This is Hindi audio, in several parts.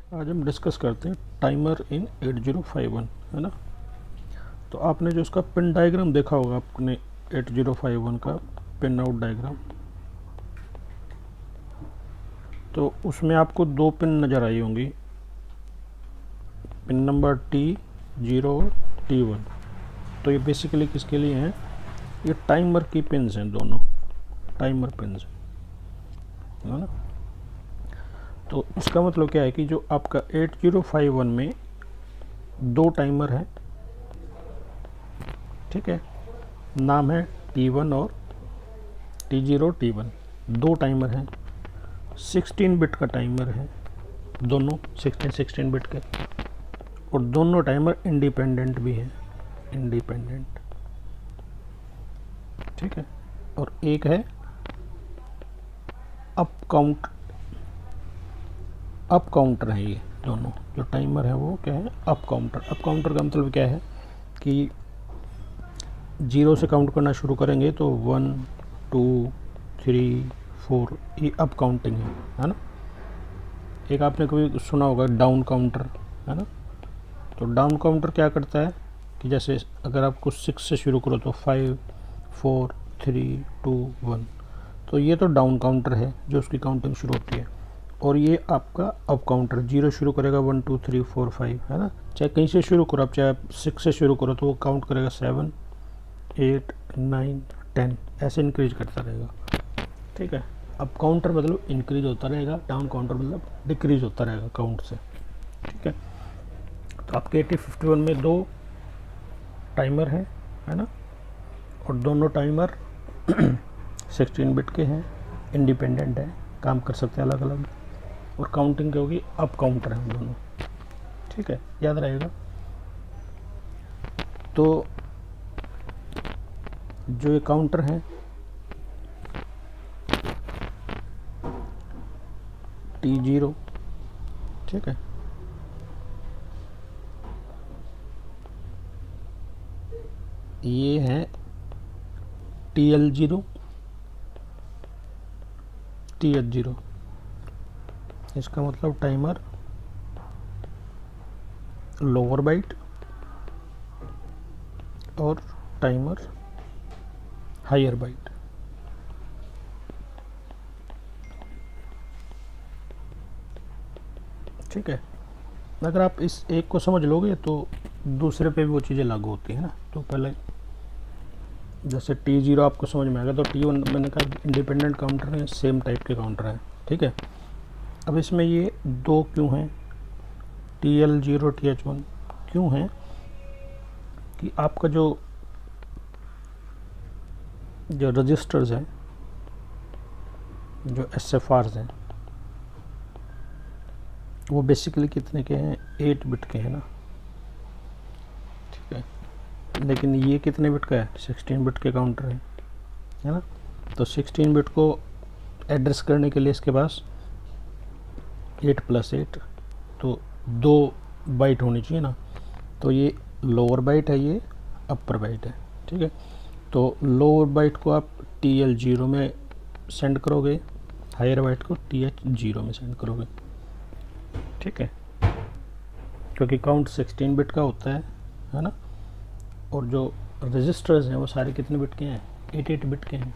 आज हम डिस्कस करते हैं टाइमर इन 8051, है ना। तो आपने जो उसका पिन डायग्राम देखा होगा, आपने 8051 का पिन आउट डायग्राम, तो उसमें आपको दो पिन नज़र आई होंगी, पिन नंबर T0 और T1। तो ये बेसिकली किसके लिए हैं? ये टाइमर की पिन्स हैं, दोनों टाइमर पिन्स है ना। तो इसका मतलब क्या है कि जो आपका 8051 में दो टाइमर हैं, ठीक है, नाम है T1 और T0 T1, दो टाइमर हैं, 16 बिट का टाइमर है, दोनों 16 बिट के, और दोनों टाइमर इंडिपेंडेंट भी हैं, इंडिपेंडेंट, ठीक है। और एक है अप काउंटर है। ये दोनों जो टाइमर है वो क्या है? Up counter. अप काउंटर का मतलब क्या है कि 0 से काउंट करना शुरू करेंगे तो 1 2 3 4, ये अप काउंटिंग है ना। एक आपने कभी सुना होगा डाउन काउंटर, है ना। तो डाउन काउंटर क्या करता है कि जैसे अगर आपको 6 से शुरू करो तो 5 4 3 2 1, तो ये तो डाउन काउंटर है जो उसकी काउंटिंग शुरू होती है। और ये आपका अप काउंटर 0 शुरू करेगा 1 2 3 4 5, है ना। चाहे कहीं से शुरू करो आप, चाहे 6 से शुरू करो तो वो काउंट करेगा 7 8 9 10, ऐसे इंक्रीज करता रहेगा, ठीक है। अप काउंटर मतलब इंक्रीज होता रहेगा, डाउन काउंटर मतलब डिक्रीज होता रहेगा काउंट से, ठीक है। तो आपके 8051 में दो टाइमर हैं, है ना, और दोनों टाइमर 16 बिट के हैं, इंडिपेंडेंट है, काम कर सकते हैं अलग अलग, और काउंटिंग क्या होगी? अप काउंटर है दोनों, ठीक है, याद रहेगा। तो जो ये काउंटर है T0, ठीक है, ये है TL0 TH0। इसका मतलब टाइमर लोअर बाइट और टाइमर हायर बाइट, ठीक है। अगर आप इस एक को समझ लोगे तो दूसरे पे भी वो चीज़ें लागू होती है ना। तो पहले जैसे T0 आपको समझ में आएगा, तो T1 मैंने कहा इंडिपेंडेंट काउंटर है, सेम टाइप के काउंटर है, ठीक है। अब इसमें ये दो क्यों हैं, TL0 TH1 क्यों हैं कि आपका जो रजिस्टर्स हैं, जो SFRs हैं, वो बेसिकली कितने के हैं? 8 बिट के हैं ना, ठीक है। लेकिन ये कितने बिट का है? 16 बिट के काउंटर है ना। तो 16 बिट को एड्रेस करने के लिए इसके पास 8 + 8, तो 2 बाइट होनी चाहिए ना। तो ये लोअर बाइट है, ये अपर बाइट है, ठीक है। तो लोअर बाइट को आप TL0 में सेंड करोगे, हायर बाइट को TH0 में सेंड करोगे, ठीक है, क्योंकि काउंट 16 बिट का होता है ना। और जो रजिस्टर्स हैं वो सारे कितने बिट के हैं? 8 बिट के हैं,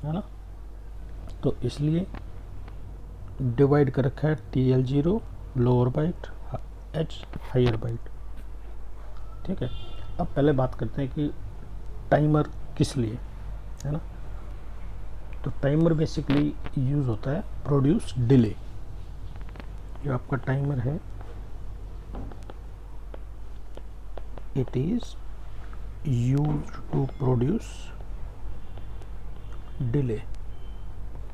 है ना। तो इसलिए डिवाइड कर रखा है TL0 lower byte, H higher byte, ठीक है। अब पहले बात करते हैं कि टाइमर किस लिए, है ना। तो टाइमर बेसिकली यूज़ होता है प्रोड्यूस डिले। जो आपका टाइमर है, it is used to produce delay,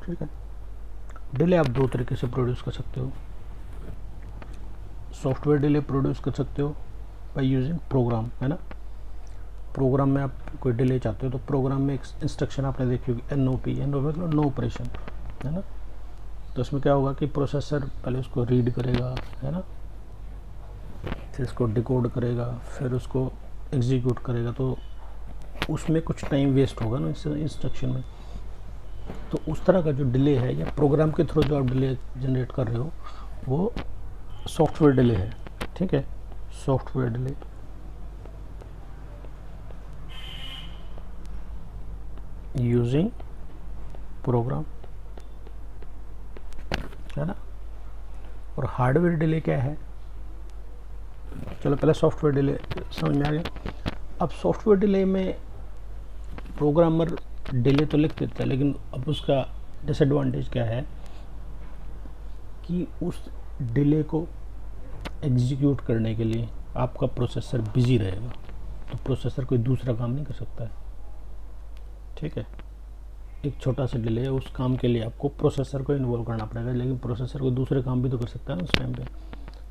ठीक है। डिले आप दो तरीके से प्रोड्यूस कर सकते हो। सॉफ्टवेयर डिले प्रोड्यूस कर सकते हो बाय यूजिंग प्रोग्राम, है ना। प्रोग्राम में आप कोई डिले चाहते हो तो प्रोग्राम में एक इंस्ट्रक्शन आपने देखी होगी, NOP मतलब नो ऑपरेशन, है ना। तो उसमें क्या होगा कि प्रोसेसर पहले उसको रीड करेगा, है ना, फिर उसको डिकोड करेगा, फिर उसको एग्जीक्यूट करेगा। तो उसमें कुछ टाइम वेस्ट होगा ना इस इंस्ट्रक्शन में। तो उस तरह का जो डिले है, या प्रोग्राम के थ्रू जो आप डिले जनरेट कर रहे हो, वो सॉफ्टवेयर डिले है, ठीक है, सॉफ्टवेयर डिले। यूजिंग प्रोग्राम, है ना। और हार्डवेयर डिले क्या है, चलो पहले सॉफ्टवेयर डिले समझ में आ गया। अब सॉफ्टवेयर डिले में प्रोग्रामर डिले तो लिख देता है, लेकिन अब उसका डिसएडवांटेज क्या है कि उस डिले को एग्जीक्यूट करने के लिए आपका प्रोसेसर बिजी रहेगा, तो प्रोसेसर कोई दूसरा काम नहीं कर सकता है, ठीक है। एक छोटा सा डिले है, उस काम के लिए आपको प्रोसेसर को इन्वॉल्व करना पड़ेगा, लेकिन प्रोसेसर को दूसरे काम भी तो कर सकता है ना उस टाइम पे।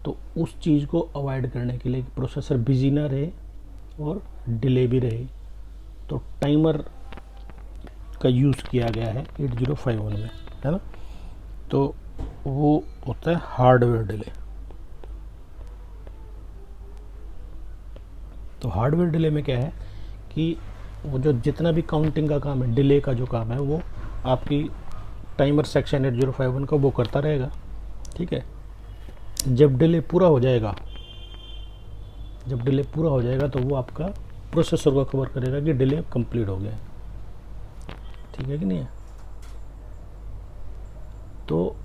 तो उस चीज़ को अवॉइड करने के लिए प्रोसेसर बिजी ना रहे और डिले भी रहे, तो टाइमर का यूज़ किया गया है 8051 में, है ना। तो वो होता है हार्डवेयर डिले। तो हार्डवेयर डिले में क्या है कि वो जो जितना भी काउंटिंग का काम है, डिले का जो काम है, वो आपकी टाइमर सेक्शन 8051 का वो करता रहेगा, ठीक है। जब डिले पूरा हो जाएगा, तो वो आपका प्रोसेसर को खबर करेगा कि डिले कंप्लीट हो गया है, ठीक है कि नहीं है। तो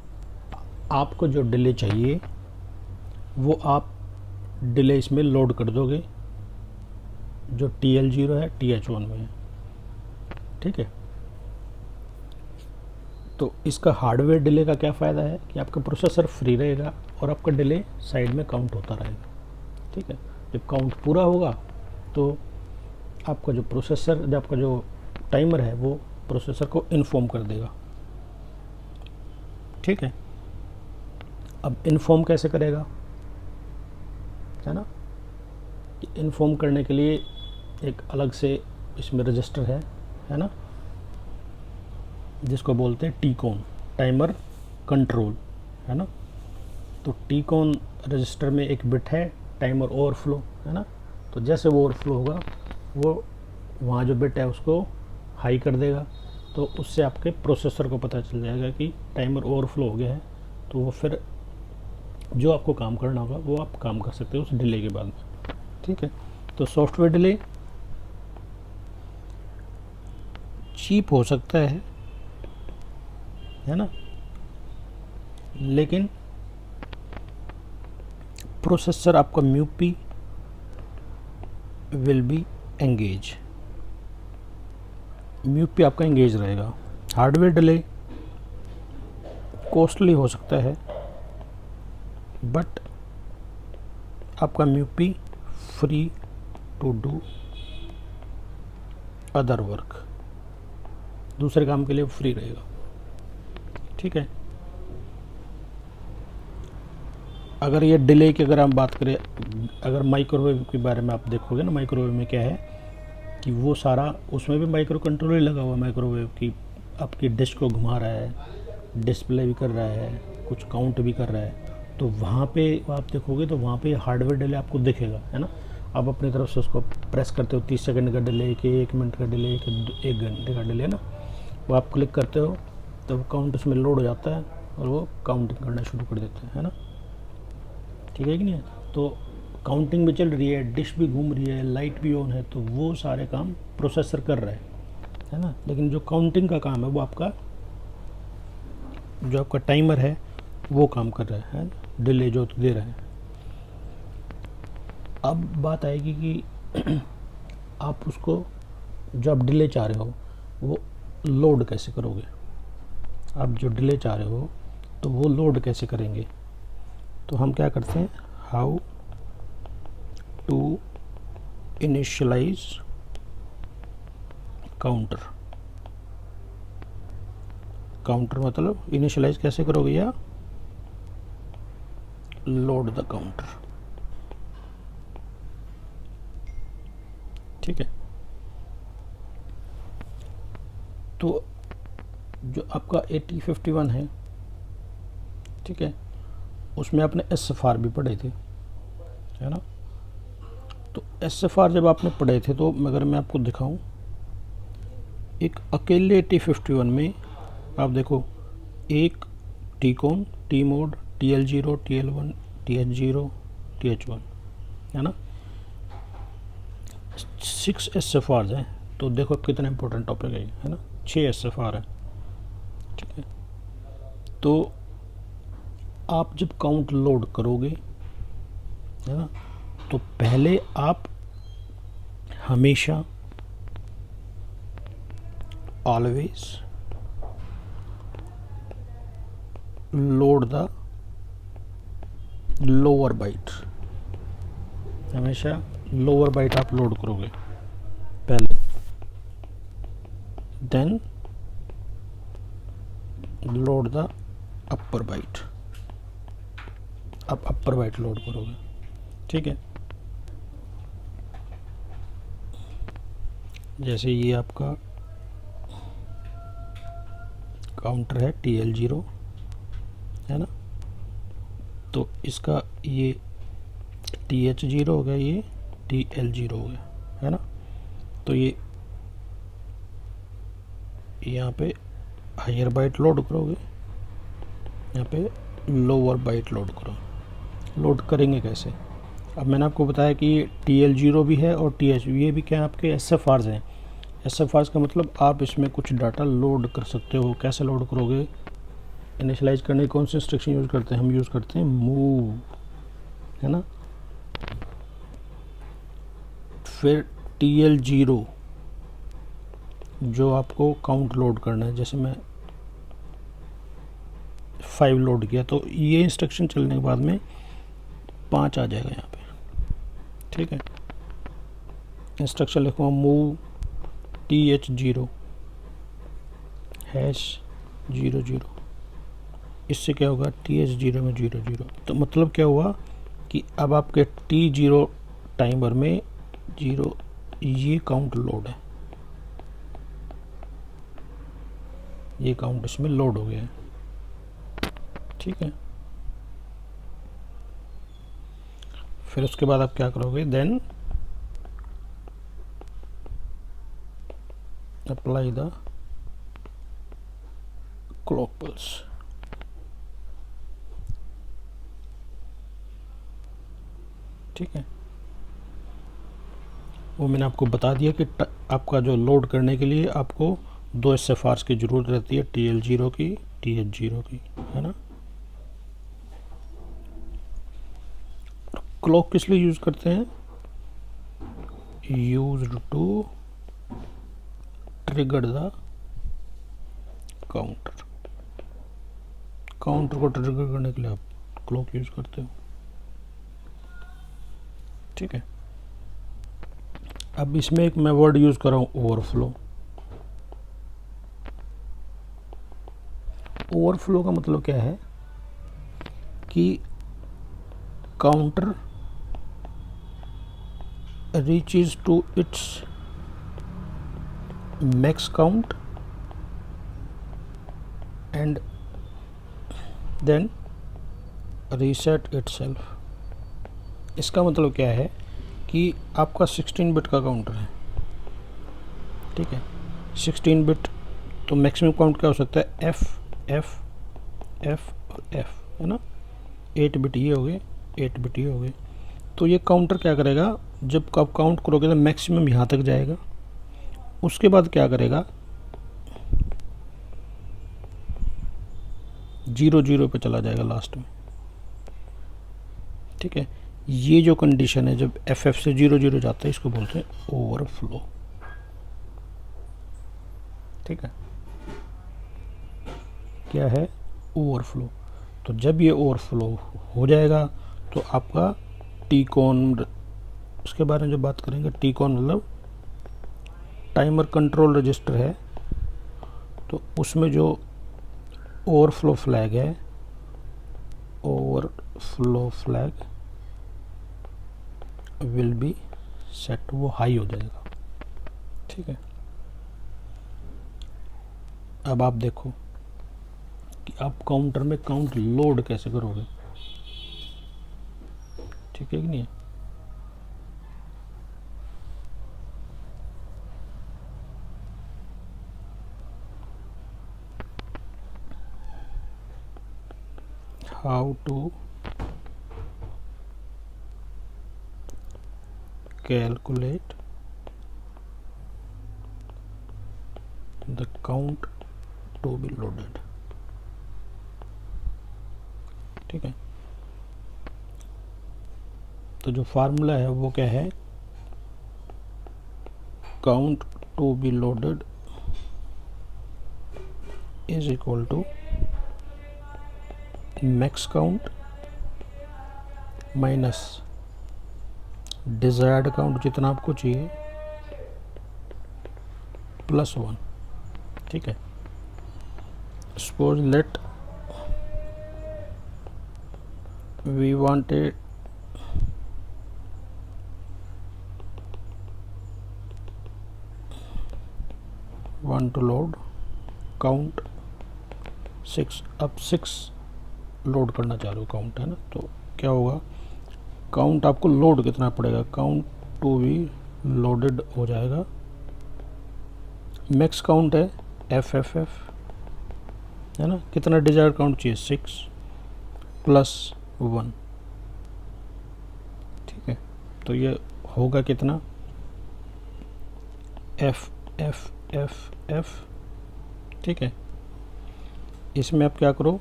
आपको जो डिले चाहिए वो आप डिले इसमें लोड कर दोगे, जो TL0 है TH1 में है, ठीक है। तो इसका हार्डवेयर डिले का क्या फ़ायदा है कि आपका प्रोसेसर फ्री रहेगा और आपका डिले साइड में काउंट होता रहेगा, ठीक है। जब काउंट पूरा होगा तो आपका जो प्रोसेसर, जब आपका जो टाइमर है वो प्रोसेसर को इन्फॉर्म कर देगा, ठीक है। अब इन्फॉर्म कैसे करेगा, है ना। इन्फॉर्म करने के लिए एक अलग से इसमें रजिस्टर है ना, जिसको बोलते हैं टीकॉन, टाइमर कंट्रोल, है ना। तो टीकॉन रजिस्टर में एक बिट है टाइमर ओवरफ्लो, है ना। तो जैसे वो ओवरफ्लो होगा, वो वहाँ जो बिट है उसको हाई कर देगा, तो उससे आपके प्रोसेसर को पता चल जाएगा कि टाइमर ओवरफ्लो हो गया है। तो वो फिर जो आपको काम करना होगा वो आप काम कर सकते हो उस डिले के बाद में, ठीक है। तो सॉफ्टवेयर डिले चीप हो सकता है ना, लेकिन प्रोसेसर आपका म्यूपी विल बी एंगेज, म्यूपी आपका एंगेज रहेगा। हार्डवेयर डिले कॉस्टली हो सकता है, बट आपका म्यूपी free to do other work, दूसरे काम के लिए फ्री रहेगा, ठीक है। अगर ये डिले की अगर हम बात करें, अगर माइक्रोवेव के बारे में आप देखोगे ना, माइक्रोवेव में क्या है कि वो सारा, उसमें भी माइक्रो कंट्रोलर लगा हुआ है, माइक्रोवेव की आपकी डिश को घुमा रहा है, डिस्प्ले भी कर रहा है, कुछ काउंट भी कर रहा है। तो वहाँ पे आप देखोगे तो वहाँ पे हार्डवेयर डिले आपको दिखेगा, है ना। आप अपनी तरफ से उसको प्रेस करते हो, 30 सेकंड का डिले, कि 1 मिनट का डिले, कि 1 घंटे का डिले, ना। वो आप क्लिक करते हो तो काउंट उसमें लोड हो जाता है और वो काउंटिंग करना शुरू कर देते हैं, है ना, ठीक है कि नहीं है। तो काउंटिंग भी चल रही है, डिश भी घूम रही है, लाइट भी ऑन है, तो वो सारे काम प्रोसेसर कर रहा है ना। लेकिन जो काउंटिंग का काम है वो आपका, जो आपका टाइमर है वो काम कर रहा है, डिले जो दे रहा है। अब बात आएगी कि आप उसको, जो आप डिले चाह रहे हो वो लोड कैसे करोगे। आप जो डिले चाह रहे हो तो वो लोड कैसे करेंगे। तो हम क्या करते हैं, how to initialize counter. Counter मतलब इनिशियलाइज कैसे करोगे, या लोड द काउंटर, ठीक है। तो जो आपका 8051 है, ठीक है, उसमें आपने SFR भी पढ़े थे, है ना। तो SFR जब आपने पढ़े थे, तो अगर मैं आपको दिखाऊं, एक अकेले 8051 में आप देखो, एक टीकॉन, T mode, TL0, TL1, TH0, TH1, है ना। 6 SFRs हैं, तो देखो कितना इंपॉर्टेंट टॉपिक है ना। 6 SFR है, ठीक है। तो आप जब काउंट लोड करोगे, है ना, तो पहले आप हमेशा always load the lower byte, हमेशा लोअर बाइट आप लोड करोगे पहले, then load the upper byte, आप अपर बाइट लोड करोगे, ठीक है। जैसे ये आपका काउंटर है TL0, है ना, तो इसका ये TH0 हो गया, ये TL0 हो गया, है ना। तो ये यहाँ पे हायर बाइट लोड करोगे, यहाँ पे लोअर बाइट लोड करो। लोड करेंगे कैसे? अब मैंने आपको बताया कि TL0 भी है और TH, ये भी क्या आपके SFRs हैं। SFRs का मतलब आप इसमें कुछ डाटा लोड कर सकते हो। कैसे लोड करोगे? इनिशियलाइज करने की कौन सी इंस्ट्रक्शन यूज़ करते हैं? हम यूज़ करते हैं मूव, है ना। फिर TL0 जो आपको काउंट लोड करना है, जैसे मैं 5 लोड किया तो ये इंस्ट्रक्शन चलने के बाद में 5 आ जाएगा यहाँ पे, ठीक है। इंस्ट्रक्शन लिखूँगा मूव TH0 #00, इससे क्या होगा TH0 में 00, तो मतलब क्या हुआ कि अब आपके T0 टाइमर में 0 ये काउंट लोड है, ये काउंट इसमें लोड हो गया है, ठीक है। फिर उसके बाद आप क्या करोगे? Then apply the clock pulse, ठीक है। वो मैंने आपको बता दिया कि आपका जो लोड करने के लिए आपको 2 SFRs की ज़रूरत रहती है, TL0 की, TH0 की, है ना। क्लॉक किस लिए यूज़ करते हैं? Used to trigger the counter, counter को ट्रिगर करने के लिए आप क्लॉक यूज़ करते हो, ठीक है। अब इसमें एक मैं वर्ड यूज़ कर रहा हूँ, ओवरफ्लो। ओवरफ्लो का मतलब क्या है कि counter reaches to its max count and then reset itself. इसका मतलब क्या है कि आपका 16 बिट का काउंटर है, ठीक है। 16 बिट, तो मैक्सिमम काउंट क्या हो सकता है? F F F और F, है ना। 8 बिट ये हो गए, 8 बिट ये हो गए। तो ये काउंटर क्या करेगा? जब आप काउंट करोगे तो मैक्सिमम यहाँ तक जाएगा, उसके बाद क्या करेगा? 00 पे चला जाएगा लास्ट में, ठीक है। ये जो कंडीशन है जब FF से 00 जाता है, इसको बोलते हैं ओवरफ्लो, ठीक है। क्या है? ओवरफ्लो। तो जब ये ओवरफ्लो हो जाएगा तो आपका टीकॉन, उसके बारे में जब बात करेंगे, टीकॉन मतलब टाइमर कंट्रोल रजिस्टर है, तो उसमें जो ओवरफ्लो फ्लैग है, overflow flag will be set, वो हाई हो जाएगा, ठीक है। अब आप देखो कि आप काउंटर में काउंट लोड कैसे करोगे, ठीक है कि नहीं? how to calculate the count to be loaded। ठीक है, तो जो फार्मूला है वो क्या है, count to be loaded is equal to max count minus desired count जितना आपको चाहिए प्लस 1। ठीक है, suppose let we wanted want to load count 6। अब 6 लोड करना चाह रहे हो, काउंट है ना, तो क्या होगा, काउंट आपको लोड कितना पड़ेगा, काउंट टू बी लोडेड हो जाएगा, मैक्स काउंट है एफ एफ एफ है ना, कितना डिजायर काउंट चाहिए 6 प्लस 1। ठीक है, तो ये होगा कितना, एफ एफ एफ एफ। ठीक है, इसमें आप क्या करो,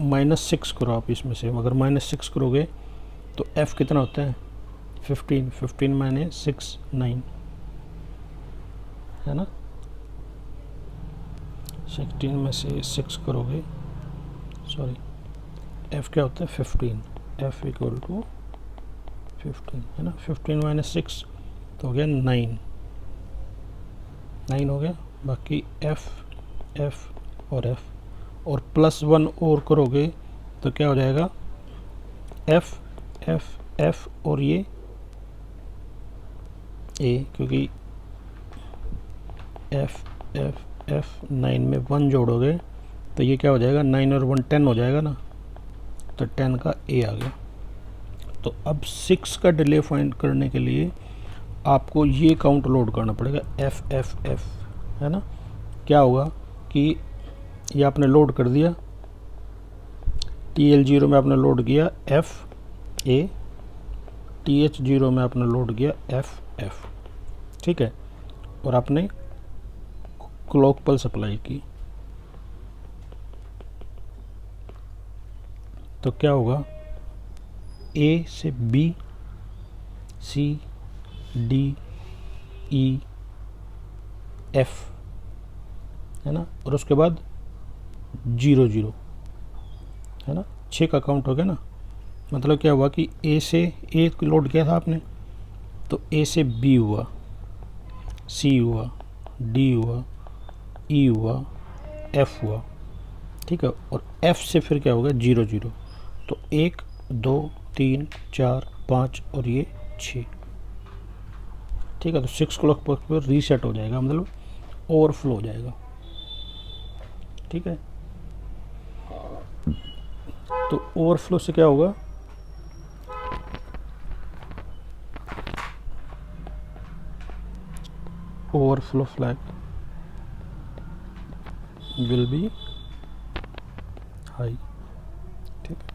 -6 करो आप इसमें से, अगर -6 करोगे तो f कितना होता है 15, 15 माइनस 6 9 है ना, 16 में से 6 करोगे, सॉरी f क्या होता है 15, f इक्वल टू 15 है ना, 15 माइनस 6 तो हो गया 9 हो गया, बाकी f f और f और प्लस 1 और करोगे तो क्या हो जाएगा, f f f और ये a, क्योंकि f f f 9 में 1 जोड़ोगे तो ये क्या हो जाएगा, 9 और 1 10 हो जाएगा ना, तो 10 का a आ गया। तो अब 6 का डिले फाइंड करने के लिए आपको ये काउंट लोड करना पड़ेगा, एफ एफ एफ है ना। क्या होगा कि ये आपने लोड कर दिया, TL0 में आपने लोड किया एफ ए, TH0 में आपने लोड किया एफ एफ। ठीक है, और आपने क्लॉक पल्स अप्लाई की, तो क्या होगा, A से B, C, D, E, F है ना, और उसके बाद 0 0 है ना, 6 का काउंट हो गया ना। मतलब क्या हुआ कि A से A लोड किया था आपने, तो A से B हुआ, C हुआ, D हुआ, E हुआ, F हुआ। ठीक है, और F से फिर क्या होगा 0 0, तो 1 2 3 4 5 और ये 6। ठीक है, तो 6 क्लॉक पर रीसेट हो जाएगा, मतलब ओवरफ्लो हो जाएगा। ठीक है, तो ओवरफ्लो से क्या होगा, overflow flag will be high. ठीक है,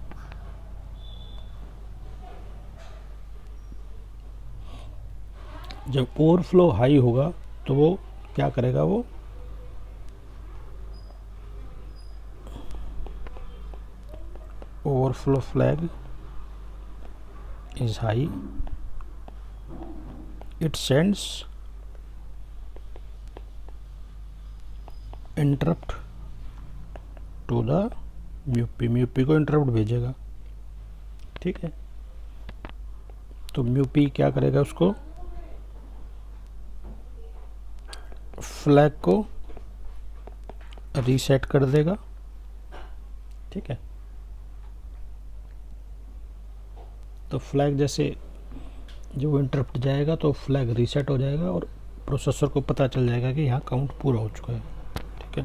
जब ओवरफ्लो हाई होगा तो वो क्या करेगा, वो overflow flag is high, it sends interrupt to the म्यूपी को इंटरप्ट भेजेगा। ठीक है, तो म्यूपी क्या करेगा, उसको फ्लैग को रीसेट कर देगा। ठीक है, तो फ्लैग जैसे जो इंटरप्ट जाएगा तो फ्लैग रीसेट हो जाएगा और प्रोसेसर को पता चल जाएगा कि यहाँ काउंट पूरा हो चुका है। ठीक है,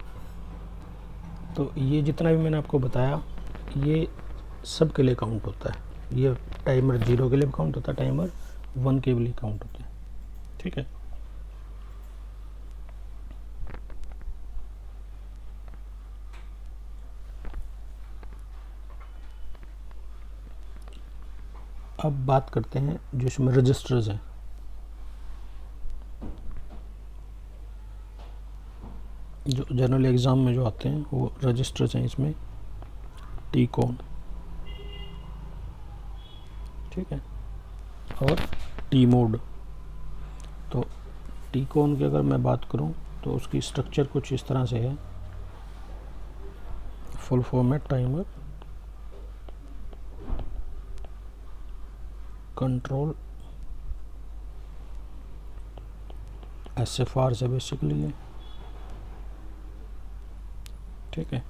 तो ये जितना भी मैंने आपको बताया ये सब के लिए काउंट होता है। ये टाइमर 0 के लिए भी काउंट होता है, टाइमर 1 के लिए काउंट होता है। ठीक है, अब बात करते हैं जो इसमें रजिस्टर्स हैं। जो जनरल एग्ज़ाम में जो आते हैं वो रजिस्टर्स हैं इसमें। टी कॉन, ठीक है, और टी मोड। तो टी कॉन की अगर मैं बात करूं तो उसकी स्ट्रक्चर कुछ इस तरह से है। Full format timer, control, SFR से बेसिकली है, ठीक है।